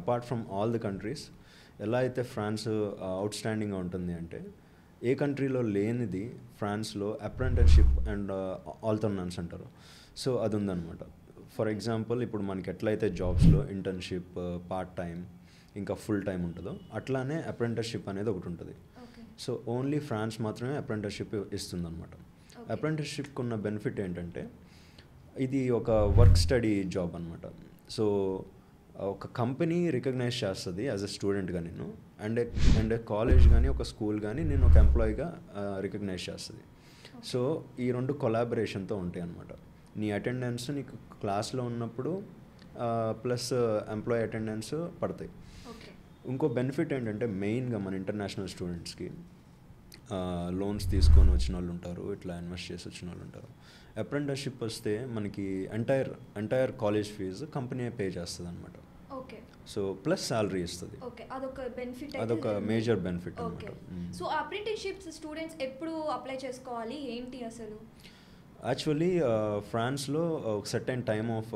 Apart from all the countries ఎలా అయితే France అవుట్స్టాండింగ్గా ఉంటుంది అంటే ఏ కంట్రీలో లేనిది ఫ్రాన్స్లో అప్రెంటిస్షిప్ అండ్ ఆల్టర్నెన్స్ అంటారు. సో అది ఉందన్నమాట. ఫర్ ఎగ్జాంపుల్ ఇప్పుడు మనకి ఎట్లయితే జాబ్స్లో ఇంటర్న్షిప్, పార్ట్ టైం, ఇంకా ఫుల్ టైం ఉంటుందో అట్లానే అప్రెంటిస్షిప్ అనేది ఒకటి ఉంటుంది. సో ఓన్లీ ఫ్రాన్స్ మాత్రమే అప్రెంటిస్షిప్ ఇస్తుందన్నమాట. అప్రెంటిస్షిప్కి ఉన్న బెనిఫిట్ ఏంటంటే ఇది ఒక వర్క్ స్టడీ జాబ్ అనమాట. సో ఒక కంపెనీ రికగ్నైజ్ చేస్తుంది యాజ్ ఎ స్టూడెంట్గా నేను, అండ్ కాలేజ్ కానీ ఒక స్కూల్ కానీ నేను ఒక ఎంప్లాయీగా రికగ్నైజ్ చేస్తుంది. సో ఈ రెండు కొలాబరేషన్తో ఉంటాయి అన్నమాట. నీ అటెండెన్స్ నీకు క్లాస్లో ఉన్నప్పుడు ప్లస్ ఎంప్లాయీ అటెండెన్స్ పడతాయి. ఇంకో బెనిఫిట్ ఏంటంటే మెయిన్గా మన ఇంటర్నేషనల్ స్టూడెంట్స్కి లోన్స్ తీసుకొని వచ్చిన వాళ్ళు ఉంటారు, ఇట్లా ఇన్వెస్ట్ చేసి వచ్చిన వాళ్ళు ఉంటారు. అప్రెంటిస్షిప్ వస్తే మనకి entire college fees company pay చేస్తుంది అనమాట. సో ప్లస్ శాలరీ ఇస్తుంది. అదొక మేజర్ బెనిఫిట్ అనమాట. సో అప్రెంటిస్షిప్స్ స్టూడెంట్స్ ఎప్పుడు అప్లై చేసుకోవాలి, ఏంటి అసలు? యాక్చువల్లీ ఫ్రాన్స్లో ఒక సర్టెన్ టైమ్ ఆఫ్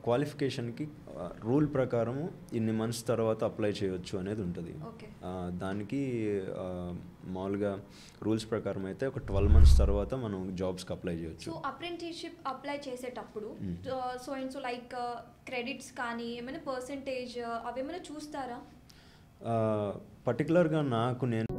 క్వాలిఫికేషన్కి రూల్ ప్రకారము ఇన్ని మంత్స్ తర్వాత అప్లై చేయొచ్చు అనేది ఉంటుంది. దానికి మామూలుగా రూల్స్ ప్రకారం అయితే ఒక 12 months తర్వాత మనం జాబ్స్కి అప్లై చేయొచ్చు. సో అప్రెంటిస్షిప్ అప్లై చేసేటప్పుడు సో లైక్ క్రెడిట్స్ కానీ ఏమైనా పర్సంటేజ్ అవేమైనా చూస్తారా? పర్టికులర్గా నేను